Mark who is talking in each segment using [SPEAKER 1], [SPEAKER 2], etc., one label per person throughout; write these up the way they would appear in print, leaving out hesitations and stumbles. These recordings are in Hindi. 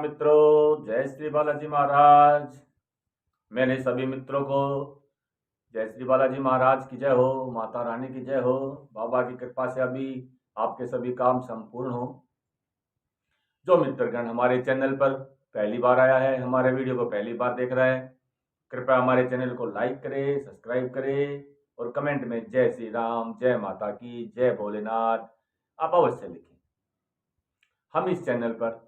[SPEAKER 1] मित्रों, जय श्री बालाजी महाराज। मेरे सभी मित्रों को जय श्री बालाजी महाराज की जय हो, माता रानी की जय हो। बाबा की कृपा से अभी आपके सभी काम संपूर्ण हो। जो मित्रगण हमारे चैनल पर पहली बार आया है, हमारे वीडियो को पहली बार देख रहा है, कृपया हमारे चैनल को लाइक करे, सब्सक्राइब करे और कमेंट में जय श्री राम, जय माता की, जय भोलेनाथ आप अवश्य लिखें। हम इस चैनल पर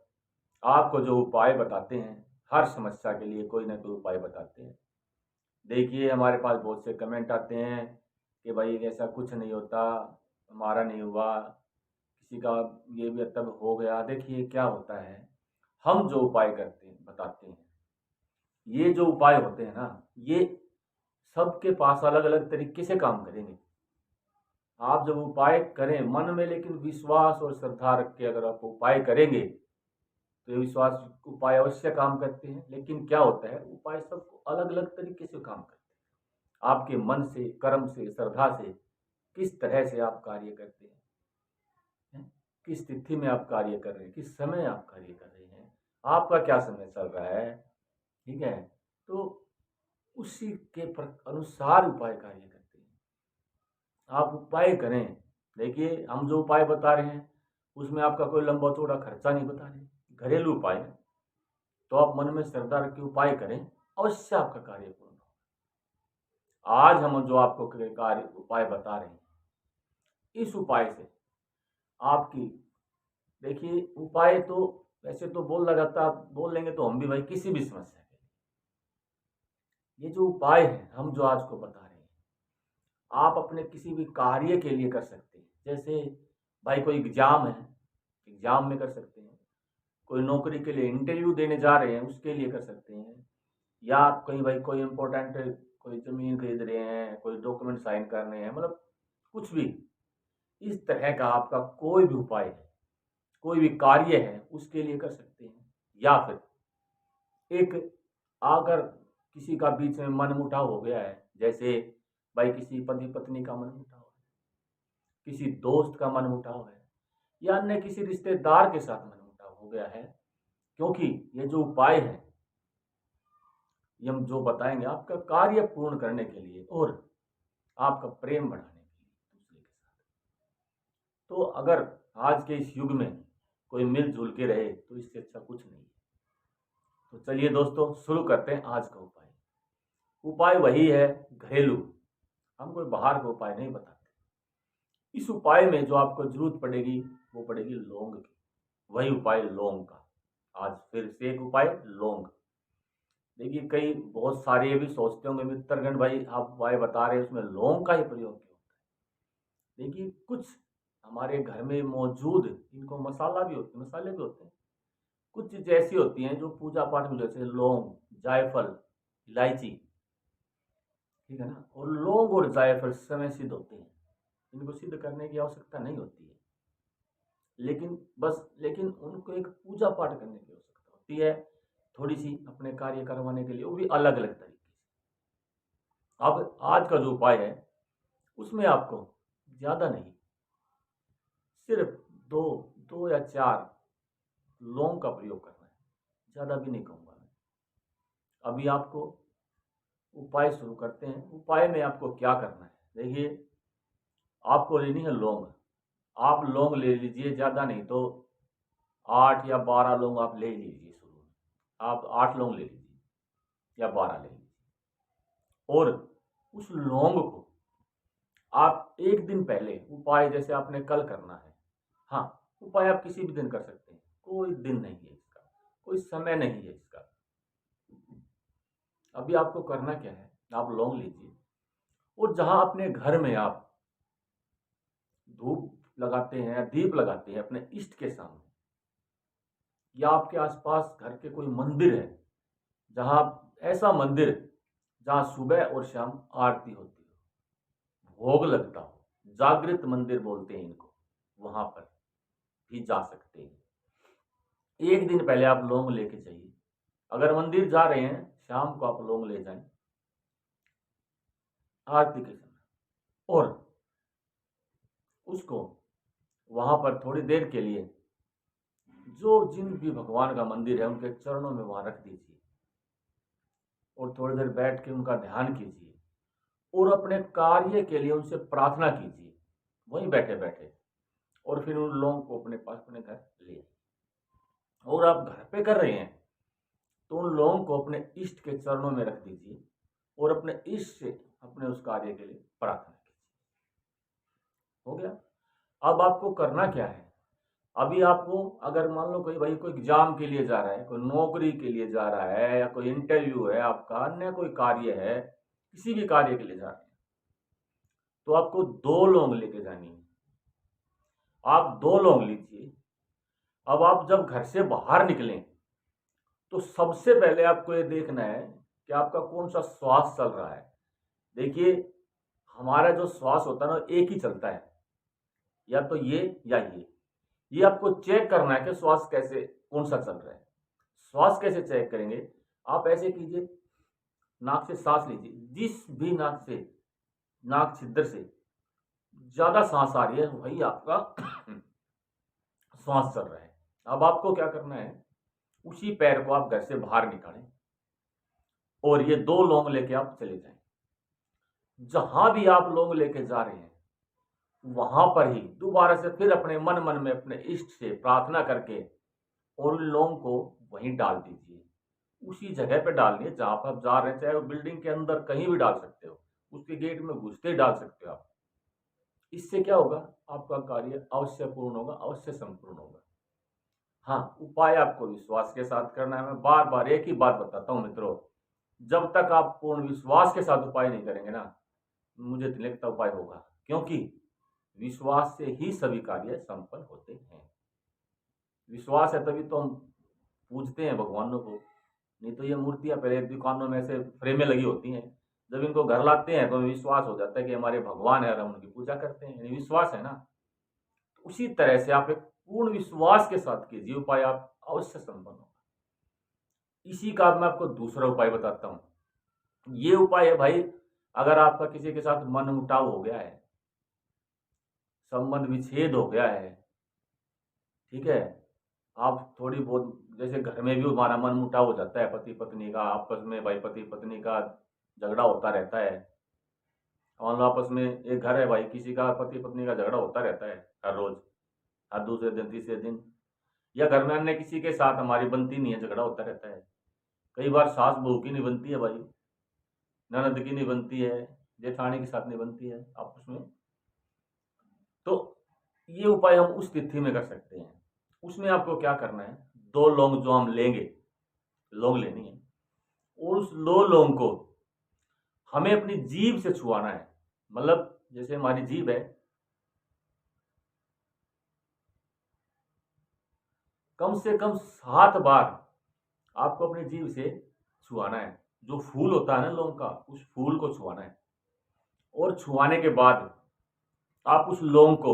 [SPEAKER 1] आपको जो उपाय बताते हैं, हर समस्या के लिए कोई ना कोई उपाय बताते हैं। देखिए, हमारे पास बहुत से कमेंट आते हैं कि भाई ऐसा कुछ नहीं होता, हमारा नहीं हुआ, किसी का ये भी तब हो गया। देखिए क्या होता है, हम जो उपाय करते हैं बताते हैं, ये जो उपाय होते हैं ना, ये सबके पास अलग अलग तरीके से काम करेंगे। आप जब उपाय करें मन में लेकिन विश्वास और श्रद्धा रख के अगर आप उपाय करेंगे तो ये विश्वास उपाय अवश्य काम करते हैं। लेकिन क्या होता है, उपाय सबको अलग अलग तरीके से काम करते हैं। आपके मन से, कर्म से, श्रद्धा से किस तरह से आप कार्य करते हैं, किस स्थिति में आप कार्य कर रहे हैं, किस समय आप कार्य कर रहे हैं, आपका क्या समय चल रहा है, ठीक है, तो उसी के अनुसार उपाय कार्य करते हैं। आप उपाय करें। देखिए, हम जो उपाय बता रहे हैं उसमें आपका कोई लंबा चौड़ा खर्चा नहीं बता रहे, घरेलू उपाय है। तो आप मन में श्रद्धा रख के उपाय करें, अवश्य आपका कार्य पूर्ण हो। आज हम जो आपको कार्य उपाय बता रहे हैं, इस उपाय से आपकी, देखिए उपाय तो वैसे तो बोल जाता, बोल लेंगे तो हम भी भाई किसी भी समस्या के लिए। ये जो उपाय है हम जो आज को बता रहे हैं, आप अपने किसी भी कार्य के लिए कर सकते हैं। जैसे भाई कोई एग्जाम है, एग्जाम में कर सकते हैं। कोई नौकरी के लिए इंटरव्यू देने जा रहे हैं, उसके लिए कर सकते हैं। या आप कहीं भाई कोई इम्पोर्टेंट कोई ज़मीन खरीद रहे हैं, कोई डॉक्यूमेंट साइन करने हैं, मतलब कुछ भी इस तरह का आपका कोई भी उपाय है, कोई भी कार्य है, उसके लिए कर सकते हैं। या फिर एक, अगर किसी का बीच में मनमुटाव हो गया है, जैसे भाई किसी पति पत्नी का मनमुटाव है, किसी दोस्त का मनमुटाव है, या अन्य किसी रिश्तेदार के साथ मनमुटाव हो गया है, क्योंकि ये जो उपाय है ये हम जो बताएंगे आपका कार्य पूर्ण करने के लिए और आपका प्रेम बढ़ाने के लिए दूसरे के साथ। तो अगर आज के इस युग में कोई मिलजुल के रहे तो इससे अच्छा कुछ नहीं है। तो चलिए दोस्तों, शुरू करते हैं आज का उपाय। उपाय वही है घरेलू, हम कोई बाहर का उपाय नहीं बताते। इस उपाय में जो आपको जरूरत पड़ेगी वो पड़ेगी लौंग की। वही उपाय लौंग का। आज फिर से एक उपाय लौंग। देखिए, कई बहुत सारे ये भी सोचते होंगे मित्रगण, भाई आप उपाय बता रहे हैं उसमें लौंग का ही प्रयोग क्यों होता है। देखिए, कुछ हमारे घर में मौजूद इनको मसाला भी होते हैं, मसाले भी होते हैं। कुछ चीज़ें ऐसी होती हैं जो पूजा पाठ में, जैसे लौंग, जायफल, इलायची, ठीक है ना। और लौंग और जायफल समय सिद्ध होते हैं, इनको सिद्ध करने की आवश्यकता नहीं होती है। लेकिन उनको एक पूजा पाठ करने की आवश्यकता होती है, थोड़ी सी अपने कार्य करवाने के लिए, वो भी अलग अलग तरीके से। अब आज का जो उपाय है उसमें आपको ज़्यादा नहीं, सिर्फ दो दो या चार लौंग का प्रयोग करना है, ज़्यादा भी नहीं कहूँगा मैं। अभी आपको उपाय शुरू करते हैं। उपाय में आपको क्या करना है, देखिए, आपको लेनी है लौंग। आप लौंग ले लीजिए, ज़्यादा नहीं तो 8 या 12 लौंग आप ले लीजिए। शुरू में आप 8 लौंग ले लीजिए या 12 ले लीजिए। और उस लौंग को आप एक दिन पहले, उपाय जैसे आपने कल करना है, हाँ, उपाय आप किसी भी दिन कर सकते हैं, कोई दिन नहीं है इसका, कोई समय नहीं है इसका। अभी आपको करना क्या है, आप लौंग लीजिए और जहां अपने घर में आप धूप लगाते हैं, दीप लगाते हैं अपने इष्ट के सामने, या आपके आसपास घर के कोई मंदिर है, जहां ऐसा मंदिर जहां सुबह और शाम आरती होती हो, भोग लगता हो, जागृत मंदिर बोलते हैं इनको, वहां पर भी जा सकते हैं। एक दिन पहले आप लौंग लेके जाइए। अगर मंदिर जा रहे हैं, शाम को आप लौंग ले जाएं आरती के समय, और उसको वहां पर थोड़ी देर के लिए जो जिन भी भगवान का मंदिर है उनके चरणों में वहां रख दीजिए और थोड़ी देर बैठ के उनका ध्यान कीजिए और अपने कार्य के लिए उनसे प्रार्थना कीजिए वहीं बैठे बैठे। और फिर उन लोगों को अपने पास अपने घर ले आइए। और आप घर पे कर रहे हैं तो उन लोगों को अपने इष्ट के चरणों में रख दीजिए और अपने इष्ट से अपने उस कार्य के लिए प्रार्थना कीजिए। हो गया। अब आपको करना क्या है? अभी आपको अगर मान लो कोई भाई कोई एग्जाम के लिए जा रहा है, कोई नौकरी के लिए जा रहा है, या कोई इंटरव्यू है आपका, अन्य कोई कार्य है, किसी भी कार्य के लिए जा रहे हैं, तो आपको 2 लौंग लेके जानी है। आप 2 लौंग लीजिए। अब आप जब घर से बाहर निकलें तो सबसे पहले आपको ये देखना है कि आपका कौन सा श्वास चल रहा है। देखिए, हमारा जो श्वास होता है ना, एक ही चलता है, या तो ये या ये आपको चेक करना है कि श्वास कैसे कौन सा चल रहा है। श्वास कैसे चेक करेंगे? आप ऐसे कीजिए, नाक से सांस लीजिए, जिस भी नाक से, नाक छिद्र से ज्यादा सांस आ रही है वही आपका श्वास चल रहा है। अब आपको क्या करना है, उसी पैर को आप घर से बाहर निकालें और ये 2 लौंग लेके आप चले जाएं। जहां भी आप लौंग लेके जा रहे हैं वहां पर ही दोबारा से फिर अपने मन मन में अपने इष्ट से प्रार्थना करके और उन लौंग को वहीं डाल दीजिए। उसी जगह पे डालनी है जहां पर आप जा रहे हैं, चाहे वो बिल्डिंग के अंदर कहीं भी डाल सकते हो, उसके गेट में घुसते ही डाल सकते हो आप। इससे क्या होगा, आपका कार्य अवश्य पूर्ण होगा, अवश्य संपूर्ण होगा। हाँ, उपाय आपको विश्वास के साथ करना है। मैं बार बार एक ही बात बताता हूँ मित्रों, जब तक आप पूर्ण विश्वास के साथ उपाय नहीं करेंगे ना, मुझे नहीं लगता उपाय होगा, क्योंकि विश्वास से ही सभी कार्य संपन्न होते हैं। विश्वास है तभी तो हम पूजते हैं भगवानों को, नहीं तो ये मूर्तियां पहले दुकानों में ऐसे फ्रेमें लगी होती हैं, जब इनको घर लाते हैं तो हमें विश्वास हो जाता है कि हमारे भगवान है और हम उनकी पूजा करते हैं, यानी विश्वास है ना। तो उसी तरह से आप एक पूर्ण विश्वास के साथ कीजिए, उपाय आप अवश्य संपन्न होगा। इसी का मैं आपको दूसरा उपाय बताता हूँ। ये उपाय है भाई, अगर आपका किसी के साथ मन मुटाव हो गया है, संबंध विच्छेद हो गया है, ठीक है, आप थोड़ी बहुत, जैसे घर में भी हमारा मन मुटाव हो जाता है, पति पत्नी का आपस में, भाई पति पत्नी का झगड़ा होता रहता है। मान लो आपस में एक घर है भाई, किसी का पति पत्नी का झगड़ा होता रहता है हर रोज, हर दूसरे दिन तीसरे दिन, या घर में अन्य किसी के साथ हमारी बनती नहीं है, झगड़ा होता रहता है। कई बार सास बहू की नहीं बनती है भाई, ननद की नहीं बनती है, जेठानी के साथ नहीं बनती है आपस में। तो ये उपाय हम उस तिथि में कर सकते हैं। उसमें आपको क्या करना है, 2 लौंग जो हम लेंगे, लौंग लेनी है, और उस 2 लौंग को हमें अपनी जीभ से छुआना है। मतलब जैसे हमारी जीभ है, कम से कम 7 बार आपको अपनी जीभ से छुआना है। जो फूल होता है ना लौंग का, उस फूल को छुआना है। और छुआने के बाद आप उस लौंग को,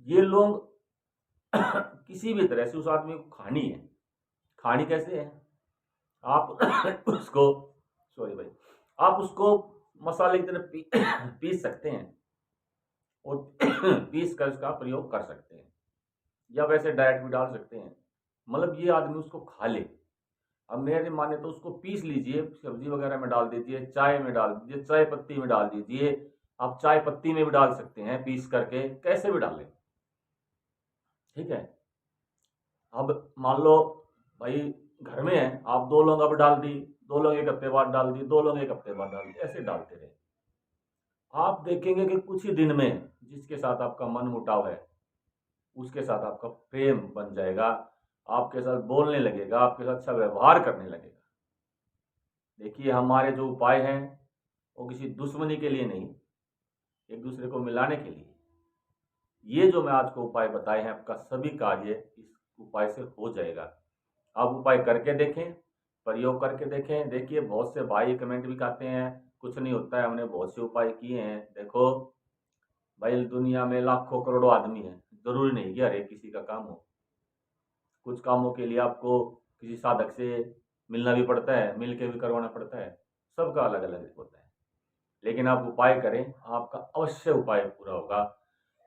[SPEAKER 1] ये लौंग किसी भी तरह से उस आदमी को खानी है। खानी कैसे है, आप उसको, सॉरी भाई, आप उसको मसाले की तरह पीस सकते हैं और पीस कर उसका प्रयोग कर सकते हैं, या वैसे डायरेक्ट भी डाल सकते हैं। मतलब ये आदमी उसको खा ले। अब मेरे माने तो उसको पीस लीजिए, सब्जी वगैरह में डाल दीजिए, चाय में डाल दीजिए, चाय पत्ती में डाल दीजिए, आप चाय पत्ती में भी डाल सकते हैं पीस करके, कैसे भी डालें, ठीक है। अब मान लो भाई घर में है, आप 2 लौंग अब डाल दी, 2 लौंग 1 हफ्ते बाद डाल दी, 2 लौंग 1 हफ्ते बाद डाल दी, ऐसे डालते रहे। आप देखेंगे कि कुछ ही दिन में जिसके साथ आपका मन मुटाव है उसके साथ आपका प्रेम बन जाएगा, आपके साथ बोलने लगेगा, आपके साथ अच्छा व्यवहार करने लगेगा। देखिए, हमारे जो उपाय हैं वो किसी दुश्मनी के लिए नहीं, एक दूसरे को मिलाने के लिए। ये जो मैं आज को उपाय बताए हैं, आपका सभी कार्य इस उपाय से हो जाएगा। आप उपाय करके देखें, प्रयोग करके देखें। देखिए, बहुत से भाई कमेंट भी करते हैं कुछ नहीं होता है, हमने बहुत से उपाय किए हैं। देखो भाई, दुनिया में लाखों करोड़ों आदमी हैं, जरूरी नहीं कि हर एक किसी का काम हो। कुछ कामों के लिए आपको किसी साधक से मिलना भी पड़ता है, मिल के भी करवाना पड़ता है, सबका अलग अलग होता है। लेकिन आप उपाय करें, आपका अवश्य उपाय पूरा होगा।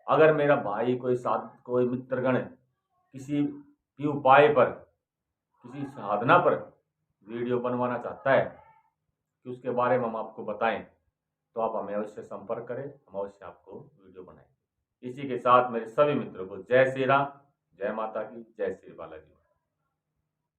[SPEAKER 1] अगर मेरा भाई कोई साथ कोई मित्रगण किसी भी उपाय पर, किसी साधना पर वीडियो बनवाना चाहता है कि उसके बारे में हम आपको बताएं, तो आप हमें अवश्य संपर्क करें, हम अवश्य आपको वीडियो बनाएंगे। इसी के साथ मेरे सभी मित्रों को जय श्री राम, जय माता की, जय श्री बालाजी।